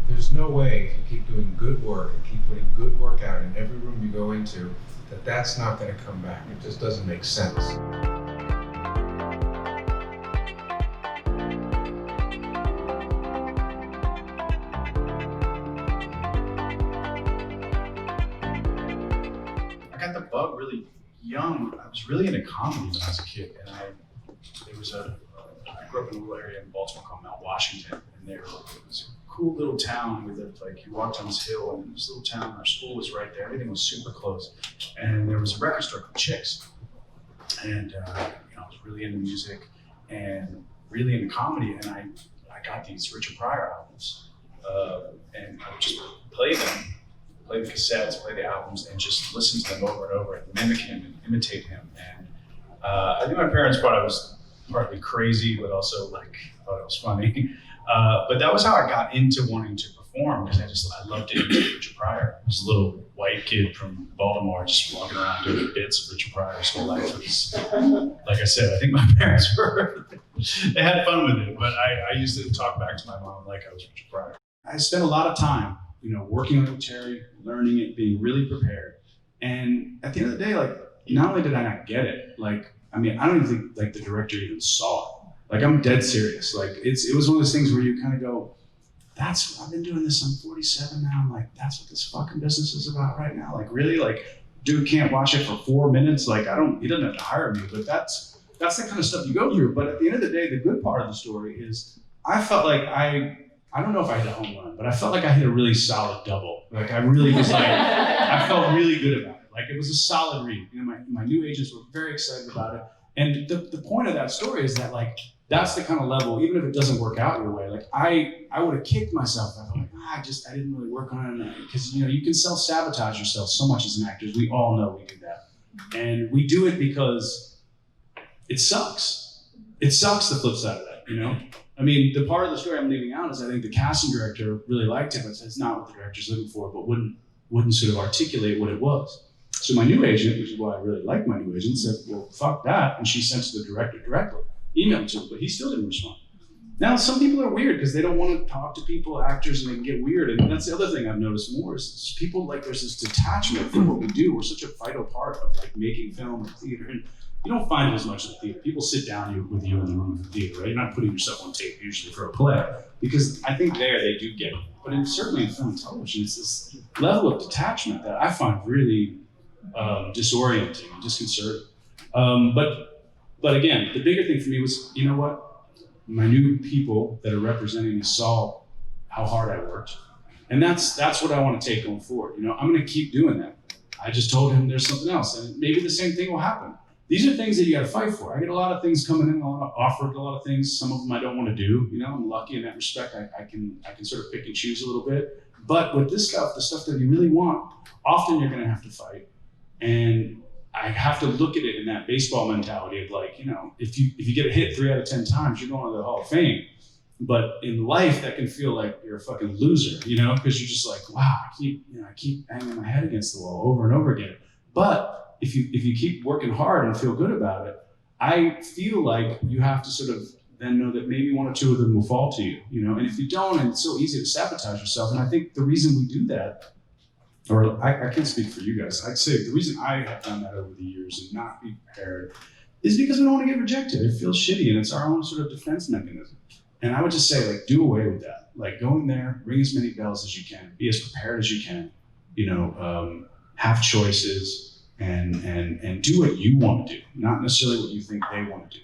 there's no way if you keep doing good work and keep putting good work out in every room you go into, that's not going to come back. It just doesn't make sense. I got the bug really young. I was really into comedy when I was a kid, and I grew up in a little area in Baltimore called Mount Washington, and it was a cool little town. We lived you walked down this hill, and in this little town, our school was right there. Everything was super close, and there was a record store called Chicks, and I was really into music and really into comedy, and I got these Richard Pryor albums, and I would just play them. Play the cassettes, play the albums, and just listen to them over and over and mimic him and imitate him. And I think my parents thought I was partly crazy, but also thought it was funny. But that was how I got into wanting to perform, because I loved to imitate Richard Pryor. I was a little white kid from Baltimore, just walking around doing bits of Richard Pryor's whole life. It was, like I said, I think my parents they had fun with it, but I used to talk back to my mom like I was Richard Pryor. I spent a lot of time working with Terry, learning it, being really prepared. And at the end of the day, not only did I not get it, I don't even think the director even saw it. I'm dead serious. It was one of those things where you kind of go, I've been doing this, I'm 47 now. I'm like, that's what this fucking business is about right now. Really? Dude can't watch it for 4 minutes. He doesn't have to hire me, but that's the kind of stuff you go through. But at the end of the day, the good part of the story is I felt like I don't know if I hit a home run, but I felt like I hit a really solid double. I really was I felt really good about it. It was a solid read. My new agents were very excited about it. And the point of that story is that that's the kind of level, even if it doesn't work out your way, I would have kicked myself. I felt I didn't really work on it. Because you can self-sabotage yourself so much as an actor. We all know we do that. And we do it because it sucks. It sucks, the flip side of that, the part of the story I'm leaving out is I think the casting director really liked it, but it's not what the director's looking for, but wouldn't sort of articulate what it was. So my new agent, which is why I really like my new agent, said, well, fuck that. And she sent it to the director directly, emailed to him, but he still didn't respond. Now, some people are weird because they don't want to talk to people, actors, and they can get weird. And that's the other thing I've noticed more is people there's this detachment from what we do. We're such a vital part of making film and theater. And you don't find it as much in the theater. People sit down with you in the room of the theater, right? You're not putting yourself on tape usually for a play, because I think there they do get it. But certainly in film and television, it's this level of detachment that I find really disorienting and disconcerting. But again, the bigger thing for me was, you know what? My new people that are representing me saw how hard I worked, and that's what I want to take going forward. I'm going to keep doing that. I just told him there's something else, and maybe the same thing will happen. These are things that you got to fight for. I get a lot of things coming in, offered a lot of things. Some of them I don't want to do. I'm lucky in that respect. I can sort of pick and choose a little bit. But with this stuff, the stuff that you really want, often you're going to have to fight. And I have to look at it in that baseball mentality of if you get a hit 3 out of 10 times, you're going to the Hall of Fame. But in life, that can feel like you're a fucking loser, because you're just wow, I keep banging my head against the wall over and over again. But if you keep working hard and feel good about it, I feel like you have to sort of then know that maybe 1 or 2 of them will fall to you, and if you don't, and it's so easy to sabotage yourself. And I think the reason we do that, or I can't speak for you guys, I'd say the reason I have done that over the years and not be prepared is because we don't want to get rejected. It feels shitty, and it's our own sort of defense mechanism. And I would just say, do away with that. Go in there, ring as many bells as you can, be as prepared as you can, have choices, and do what you want to do, not necessarily what you think they want to do.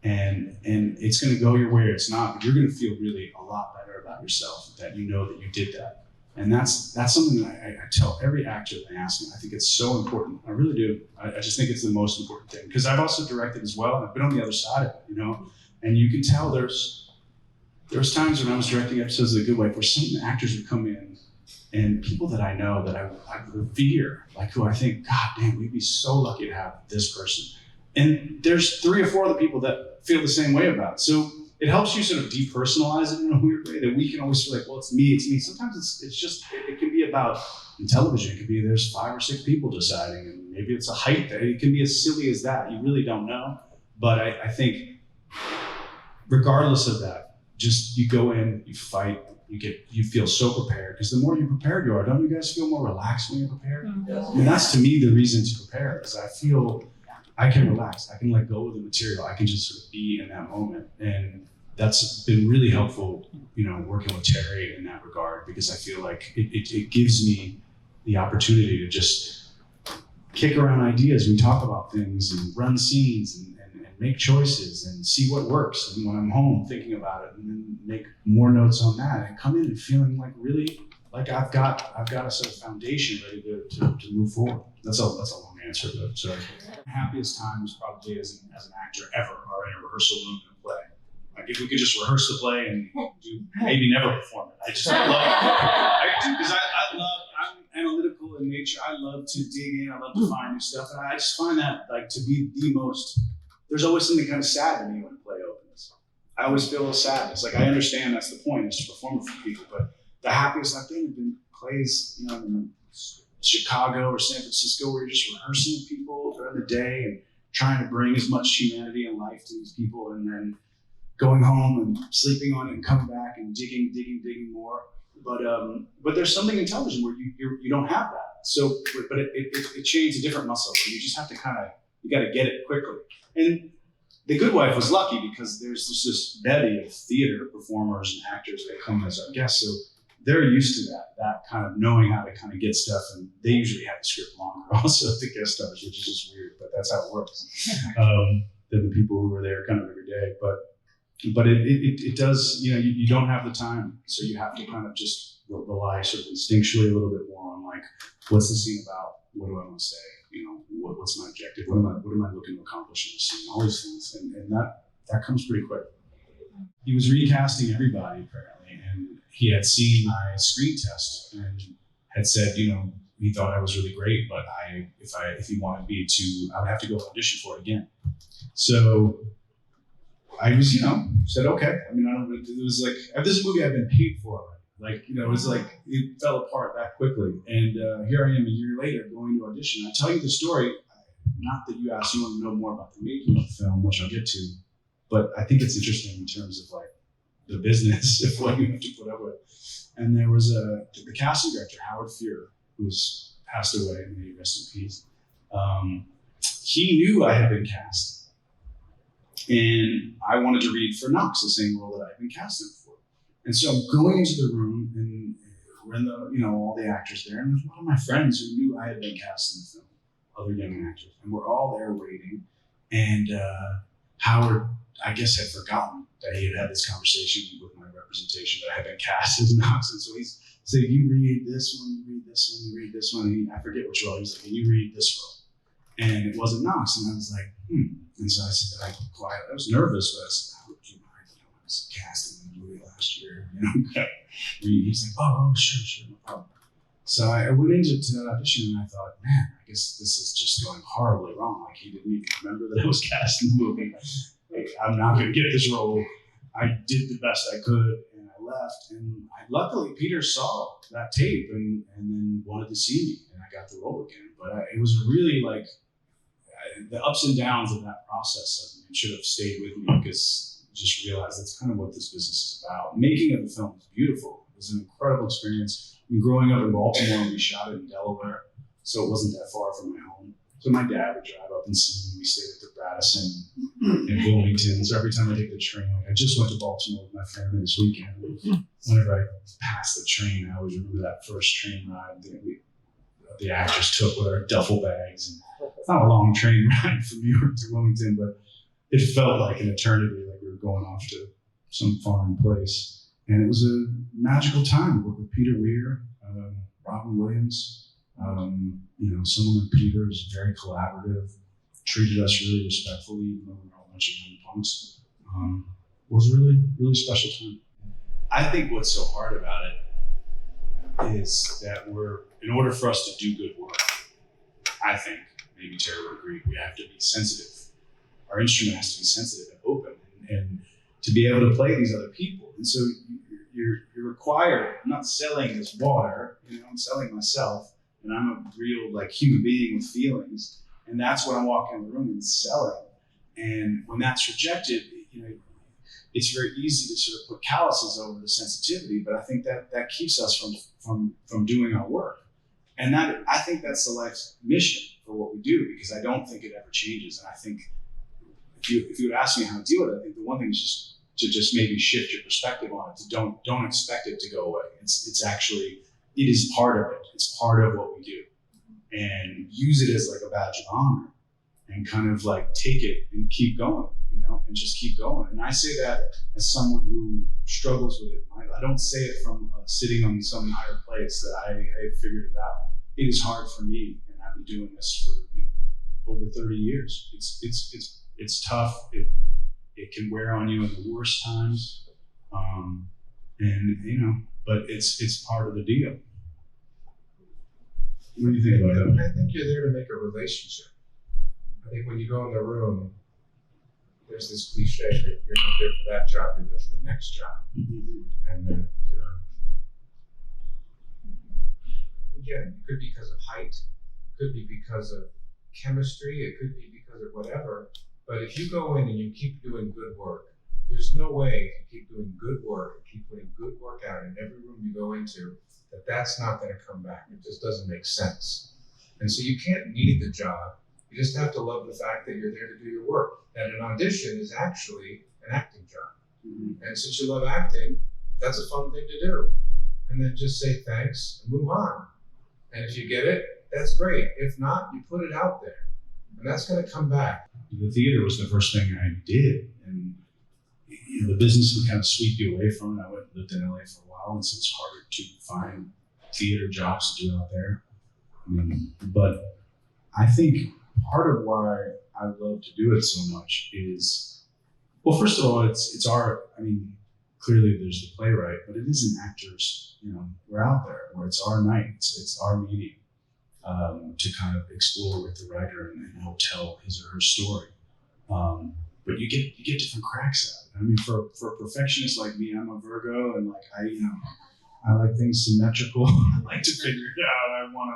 And it's going to go your way or it's not, but you're going to feel really a lot better about yourself that you know that you did that. And that's something that I tell every actor that ask me. I think it's so important. I really do. I just think it's the most important thing, because I've also directed as well, and I've been on the other side of it, and you can tell there was times when I was directing episodes of The Good Wife where some actors would come in, and people that I know that I revere, who I think, God damn, we'd be so lucky to have this person. And there's 3 or 4 other people that feel the same way about it. So it helps you sort of depersonalize it in a weird way, that we can always feel well, it's me. Sometimes it's just, it can be about, in television, it could be there's 5 or 6 people deciding, and maybe it's a height. It can be as silly as that. You really don't know. But I think regardless of that, just you go in, you fight, you feel so prepared, because the more you prepared you are, don't you guys feel more relaxed when you're prepared? Yes. I mean, that's to me the reason to prepare, is I feel I can relax, I can let go of the material, I can just sort of be in that moment. And that's been really helpful, working with Terry in that regard, because I feel like it gives me the opportunity to just kick around ideas. We talk about things and run scenes and make choices and see what works. And when I'm home thinking about it, and then make more notes on that, and come in and feeling like really like I've got a sort of foundation ready to move forward. That's a long answer, but sorry. Happiest times probably as an actor ever are in a rehearsal room in a play. Like if we could just rehearse the play and maybe never perform it. I just love it. I do, because I'm analytical in nature. I love to dig in. I love to find new stuff. And I just find that like to be the most, there's always something kind of sad to me when a play opens. I always feel a sadness. Like I understand that's the point, is to perform it for people. But the happiest I've been have been plays, in Chicago or San Francisco, where you're just rehearsing with people during the day and trying to bring as much humanity and life to these people, and then going home and sleeping on it and coming back and digging more. But there's something in television where you don't have that. So, but it changed a different muscle. You just have to you got to get it quickly. And The Good Wife was lucky because there's this bevy of theater performers and actors that come as our guests. So they're used to that kind of knowing how to kind of get stuff. And they usually have the script longer also, the guest stars, which is just weird, but that's how it works. Than the people who are there kind of every day. But it does, you don't have the time. So you have to kind of just rely sort of instinctually a little bit more on like, what's the scene about? What do I want to say? What's my objective? What am I looking to accomplish in the scene? All these things. And that comes pretty quick. He was recasting everybody apparently. And he had seen my screen test and had said, he thought I was really great, but if he wanted me to, I would have to go audition for it again. So I was, said, okay. I mean, it was like, this is a movie I've been paid for. Like, it was like, it fell apart that quickly. And here I am a year later going to audition. I tell you the story, not that you asked, you want to know more about the making of the film, which I'll get to, but I think it's interesting in terms of like the business of what you have to put up with. And there was the casting director, Howard Fuhrer, who's passed away, may he rest in peace. He knew I had been cast. And I wanted to read for Knox, the same role that I'd been casted for. And so I'm going into the room, and we're in all the actors there, and there's one of my friends who knew I had been cast in the film, other young actors, and we're all there waiting. And Howard, I guess, had forgotten that he had had this conversation with my representation, that I had been cast as Knox. And so he's saying, you read this one, you read this one, you read this one. And I forget which role. He was like, and you read this role. And it wasn't Knox. And I was like, And so I said, I was nervous, but I said, how would you mind? I was cast in the movie last year. He's like, oh, sure, no problem. So I went into that audition and I thought, man, I guess this is just going horribly wrong. Like, he didn't even remember that I was cast in the movie. Like, I'm not going to get this role. I did the best I could and I left. And luckily, Peter saw that tape and then wanted to see me, and I got the role again. But it was really like, the ups and downs of that process should have stayed with me, because I just realized that's kind of what this business is about. Making of the film is beautiful. It was an incredible experience. I mean, growing up in Baltimore, we shot it in Delaware, so it wasn't that far from my home. So my dad would drive up and see me. We stayed at the Radisson in Wilmington. So every time I take the train, I just went to Baltimore with my family this weekend. Whenever I pass the train, I always remember that first train ride that the actors took with our duffel bags. And it's not a long train ride from New York to Wilmington, but it felt like an eternity, like we were going off to some foreign place. And it was a magical time to work with Peter Weir, Robin Williams. Someone like Peter is very collaborative, treated us really respectfully, even though we were all a bunch of young punks. It was a really, really special time. I think what's so hard about it is that in order for us to do good work, I think, maybe Terry would agree, we have to be sensitive. Our instrument has to be sensitive and open, and to be able to play these other people. And so you're required. I'm not selling this water, I'm selling myself, and I'm a real human being with feelings. And that's what I'm walking in the room and selling. And when that's rejected, it's very easy to sort of put calluses over the sensitivity, but I think that keeps us from doing our work. And I think that's the life's mission for what we do, because I don't think it ever changes. And I think if you would ask me how to deal with it, I think the one thing is just maybe shift your perspective on it. To don't expect it to go away. It's actually, it is part of it. It's part of what we do, and use it as like a badge of honor, and kind of like take it and keep going, and just keep going. And I say that as someone who struggles with it. I don't say it from sitting on some higher place that I figured it out. It is hard for me, and I've been doing this for over 30 years. It's tough. It can wear on you in the worst times, but it's part of the deal. What do you think about that? I think you're there to make a relationship. I think when you go in the room, there's this cliche that you're not there for that job, you're there for the next job. Mm-hmm. And that, again, it could be because of height, it could be because of chemistry, it could be because of whatever. But if you go in and you keep doing good work, there's no way if you keep doing good work and keep putting good work out in every room you go into, that's not going to come back. It just doesn't make sense. And so you can't need the job. You just have to love the fact that you're there to do your work. And an audition is actually an acting job. Mm-hmm. And since you love acting, that's a fun thing to do. And then just say thanks and move on. And if you get it, that's great. If not, you put it out there. And that's going to come back. The theater was the first thing I did. And the business would kind of sweep you away from it. I lived in LA for a while, and so it's harder to find theater jobs to do out there. But I think part of why I love to do it so much is, well, first of all, it's art. Clearly there's the playwright, but it is an actor's, we're out there where it's our night, it's our medium to kind of explore with the writer and help tell his or her story. But you get different cracks at it. For a perfectionist like me, I'm a Virgo, and I like things symmetrical. I like to figure it out. I want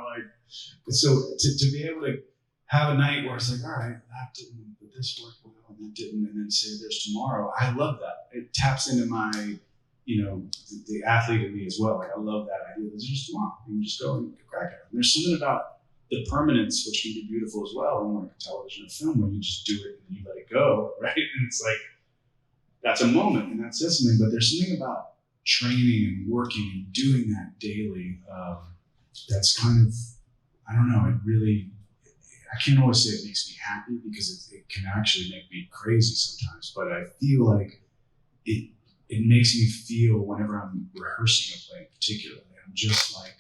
so to be able to have a night where it's like, all right, that didn't, but this worked well, and that didn't, and then say there's tomorrow. I love that. It taps into my, the athlete in me as well. Like, I love that idea. There's just tomorrow. You can just go and crack it. And there's something about the permanence, which can be beautiful as well, in like television or film, where you just do it and you let it go, right? And it's like, that's a moment, and that says something. But there's something about training and working and doing that daily that's kind of, I don't know, it really, I can't always say it makes me happy, because it can actually make me crazy sometimes, but I feel like it makes me feel, whenever I'm rehearsing a play particularly, I'm just like,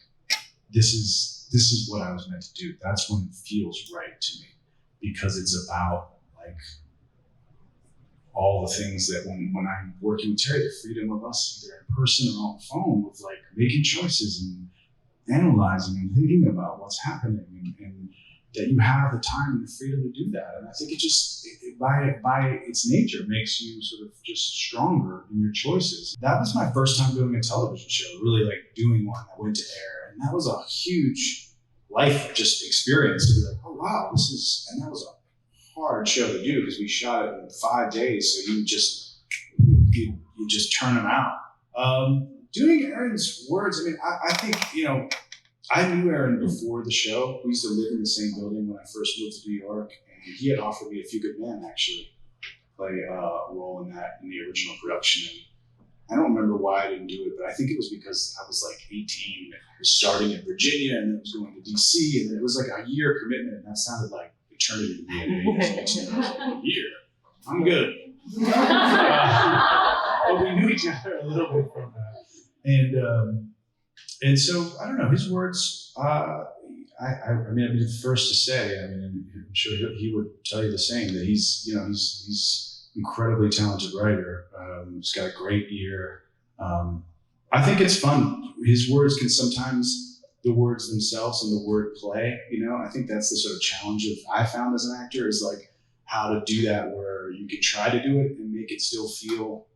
this is what I was meant to do. That's when it feels right to me, because it's about like all the things that when I'm working with Terry, the freedom of us either in person or on the phone, with like making choices and analyzing and thinking about what's happening, and that you have the time and the freedom to do that. And I think it by its nature makes you sort of just stronger in your choices. That was my first time doing a television show, really like doing one that went to air. And that was a huge life just experience to be like, oh wow, and that was a hard show to do, because we shot it in 5 days. So you just turn them out. Doing Aaron's words, I think, I knew Aaron before the show. We used to live in the same building when I first moved to New York, and he had offered me A Few Good Men, actually, play a role in the original production. And I don't remember why I didn't do it, but I think it was because I was like 18, and I was starting in Virginia, and then I was going to DC, and then it was like a year commitment, and that sounded like eternity to me. And it makes me like, a year, I'm good. But we knew each other a little bit from that. And so, I don't know, his words, I'd be the first to say, I'm sure he would tell you the same, that he's incredibly talented writer. He's got a great ear. I think it's fun. His words can sometimes, the words themselves and the word play, I think that's the sort of challenge I found as an actor, is like how to do that, where you can try to do it and make it still feel,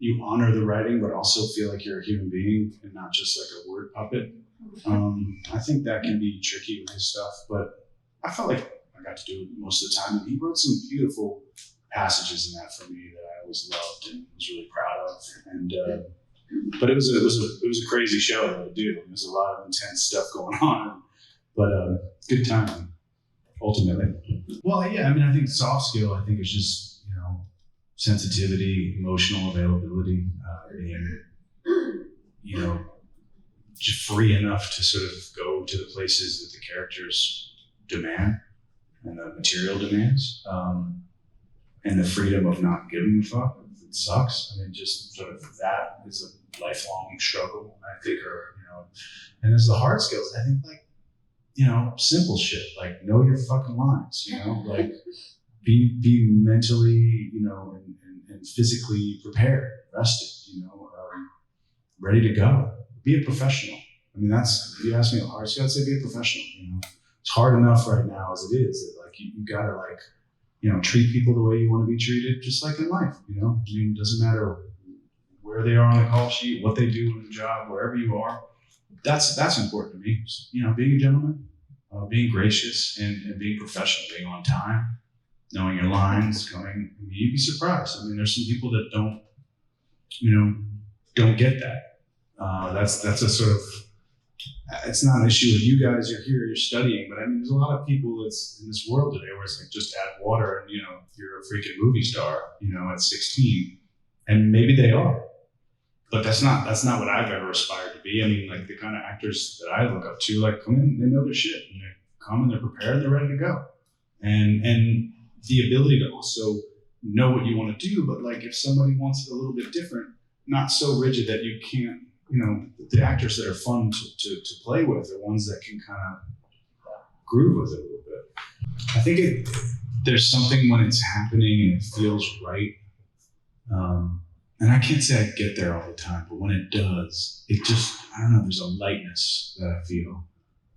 you honor the writing, but also feel like you're a human being and not just like a word puppet. I think that can be tricky with his stuff, but I felt like I got to do it most of the time. And he wrote some beautiful passages in that for me that I always loved and was really proud of. And but it was a crazy show to do. There was a lot of intense stuff going on, but good time ultimately. Well, yeah, I mean, I think soft skill, I think, is just, you know, sensitivity, emotional availability, being, you know, just free enough to sort of go to the places that the characters demand and the material demands, and the freedom of not giving a fuck if it sucks. I mean, just sort of that is a lifelong struggle, I think, or, you know, and there's the hard skills. I think, like, you know, simple shit, like know your fucking lines, you know, like be mentally, you know, and physically prepared, rested, you know, ready to go. Be a professional. I mean, that's, if you ask me a hard skill, I'd say be a professional, you know. It's hard enough right now as it is, that, like, you gotta, like, you know, treat people the way you want to be treated, just like in life, you know. I mean, it doesn't matter where they are on the call sheet, what they do in the job, wherever you are. That's important to me. You know, being a gentleman, being gracious, and being professional, being on time, knowing your lines, coming. I mean, you'd be surprised. I mean, there's some people that don't get that. That's a sort of, it's not an issue with you guys. You're here, you're studying, but I mean, there's a lot of people that's in this world today where it's like, just add water and, you know, you're a freaking movie star, you know, at 16, and maybe they are, but that's not what I've ever aspired to be. I mean, like, the kind of actors that I look up to, like, come in, they know their shit, and they come and they're prepared and they're ready to go, and the ability to also know what you want to do, but, like, if somebody wants it a little bit different, not so rigid that you can't. You know, the actors that are fun to play with are ones that can kind of groove with it a little bit. I think there's something when it's happening and it feels right. And I can't say I get there all the time, but when it does, it just, I don't know, there's a lightness that I feel,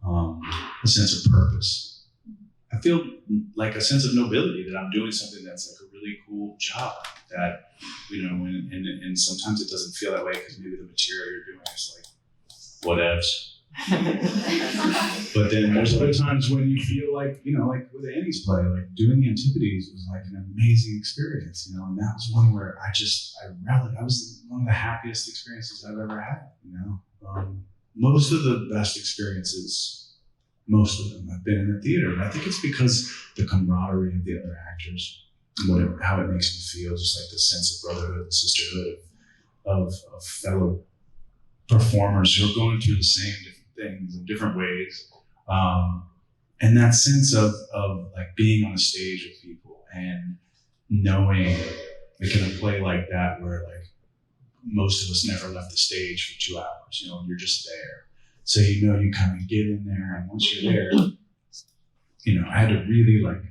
a sense of purpose. I feel like a sense of nobility that I'm doing something that's like a really cool job that, you know, and sometimes it doesn't feel that way because maybe the material you're doing is like whatevs. But then there's other times when you feel like, you know, like with Annie's play, like doing the Antipodes was like an amazing experience, you know, and that was one where I was one of the happiest experiences I've ever had, you know. Most of the best experiences, most of them have been in the theater, and I think it's because the camaraderie of the other actors, how it makes me feel, just like the sense of brotherhood and sisterhood of fellow performers who are going through the same different things in different ways, and that sense of like being on a stage with people and knowing, like, in a play like that where, like, most of us never left the stage for 2 hours, you know, and you're just there, so you know you kind of get in there, and once you're there, you know, I had to really, like,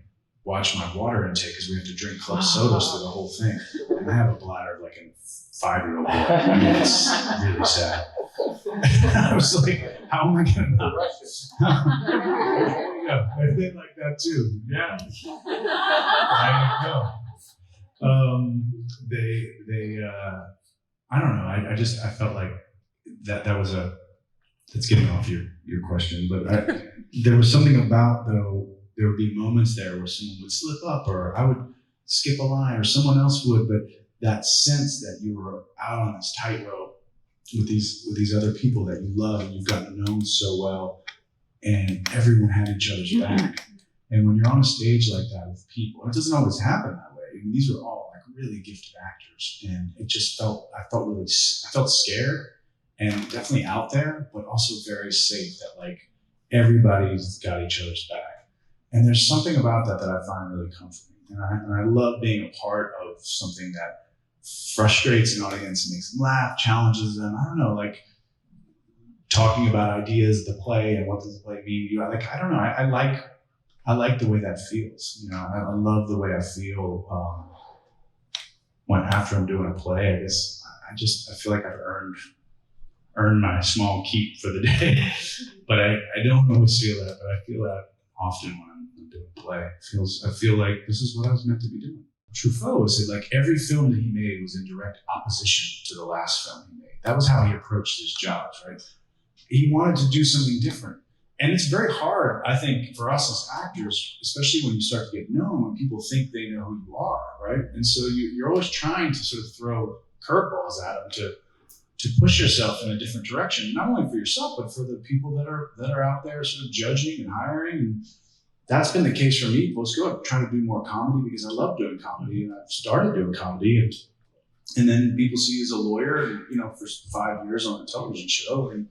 watch my water intake because we have to drink club sodas through the whole thing. And I have a bladder of like a 5-year-old boy. I mean, it's really sad. I was like, how am I going to? Yeah, I think like that too. Yeah. I know. I don't know. I felt like that was that's getting off your question, but there was something about, though, there would be moments there where someone would slip up, or I would skip a line, or someone else would, but that sense that you were out on this tightrope with these other people that you love and you've gotten to know so well, and everyone had each other's back. And when you're on a stage like that with people, and it doesn't always happen that way. I mean, these were all like really gifted actors, and it just I felt scared and definitely out there, but also very safe that, like, everybody's got each other's back. And there's something about that I find really comforting. And I love being a part of something that frustrates an audience and makes them laugh, challenges them. I don't know, like talking about ideas, the play, and what does the play mean to you. I don't know. I like the way that feels. You know, I love the way I feel when after I'm doing a play. I guess I feel like I've earned my small keep for the day. But I don't always feel that, but I feel that often when I'm doing a play. I feel like this is what I was meant to be doing. Truffaut said, like, every film that he made was in direct opposition to the last film he made. That was how he approached his jobs, right? He wanted to do something different. And it's very hard, I think, for us as actors, especially when you start to get known, when people think they know who you are, right? And so you're always trying to sort of throw curveballs at them to push yourself in a different direction, not only for yourself, but for the people that are out there sort of judging and hiring. And that's been the case for me post-go. I'm trying to do more comedy because I love doing comedy, and I've started doing comedy. And then people see you as a lawyer, and, for 5 years on a television show, and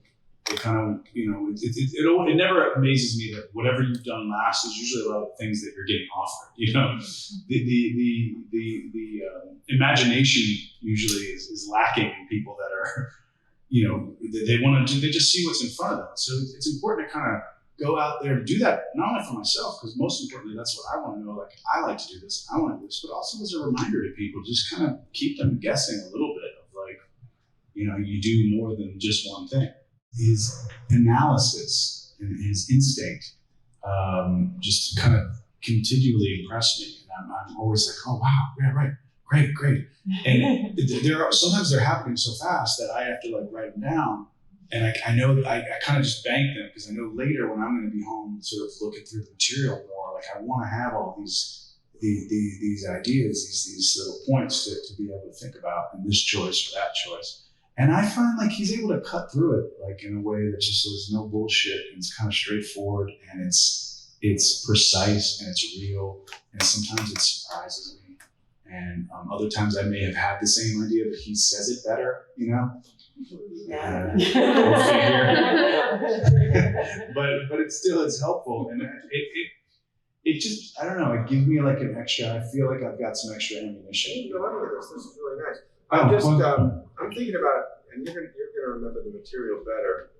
it kind of, it never amazes me that whatever you've done last is usually a lot of things that you're getting offered. The imagination usually is lacking in people that are, they want to do. They just see what's in front of them. So it's important to kind of go out there to do that, not only for myself, because most importantly, that's what I want to know. Like, I like to do this, I want to do this, but also as a reminder to people, just kind of keep them guessing a little bit of like, you do more than just one thing. His analysis and his instinct just kind of continually impress me. And I'm always like, oh, wow, yeah, right, great. And sometimes they're happening so fast that I have to like write them down. And I know that I kind of just bank them because I know later when I'm going to be home, sort of looking through the material more, like I want to have all these ideas, these little points to be able to think about, and this choice or that choice. And I find like he's able to cut through it like in a way that just there's no bullshit, and it's kind of straightforward, and it's precise, and it's real, and sometimes it surprises me. And other times I may have had the same idea, but he says it better, Yeah. but it's helpful, and it just, I don't know, it gives me like an extra. I feel like I've got some extra ammunition. No, I mean, this is really nice. I'm thinking about, and you're gonna remember the material better.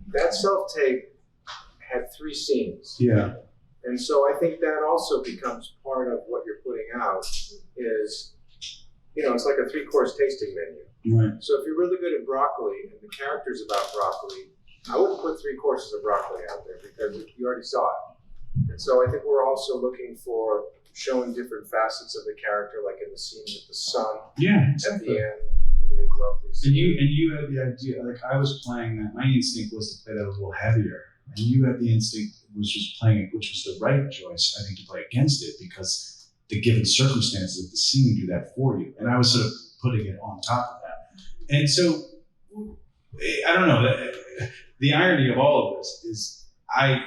That self-tape had 3 scenes. Yeah. And so I think that also becomes part of what you're putting out is, it's like a 3-course tasting menu. Right. So if you're really good at broccoli and the character's about broccoli, I wouldn't put 3 courses of broccoli out there because you already saw it. And so I think we're also looking for showing different facets of the character, like in the scene with the sun. Yeah, At the end, really lovely scene. And you had the idea, like I was playing that. My instinct was to play that a little heavier, and you had the instinct was just playing it, which was the right choice, I think, to play against it because the given circumstances of the scene do that for you. And I was sort of putting it on top of that. And so I don't know. The irony of all of this is I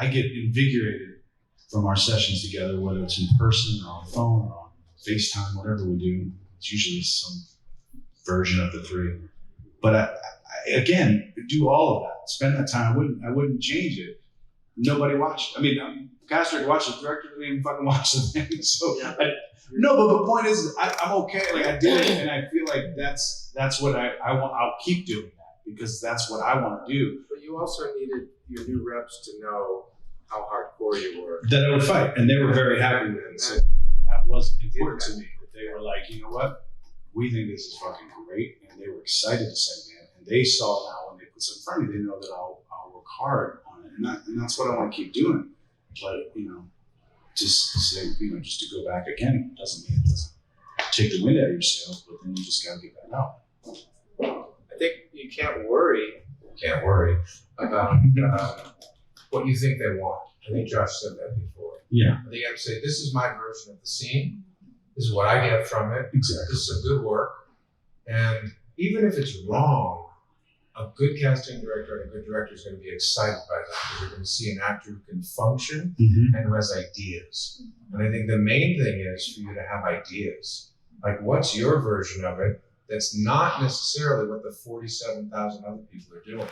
get invigorated from our sessions together, whether it's in person or on the phone or on FaceTime, whatever we do. It's usually some version of the 3. But I again, do all of that. Spend that time. I wouldn't change it. Nobody watched. I mean, Caster watched it. Director didn't even fucking watch the thing. So no, but the point is, I'm okay. Like I did it, and I feel like that's what I want. I'll keep doing that because that's what I want to do. But you also needed your new reps to know how hardcore you were. That I would fight, and they were very happy with it. So that was important to me. That they were like, you know what, we think this is fucking great, and they were excited to send me in. And they saw now when they put something in front of me, they know that I'll work hard on it, and that's what I want to keep doing. But just to say, just to go back again doesn't mean it doesn't take the wind out of your sails, but then you just gotta get back out. I think you can't worry about what you think they want. I think Josh said that before. Yeah. I think you have to say, this is my version of the scene. This is what I get from it. Exactly. This is some good work. And even if it's wrong, a good casting director and a good director is going to be excited by that because they're going to see an actor who can function and who has ideas. And I think the main thing is for you to have ideas. Like, what's your version of it that's not necessarily what the 47,000 other people are doing?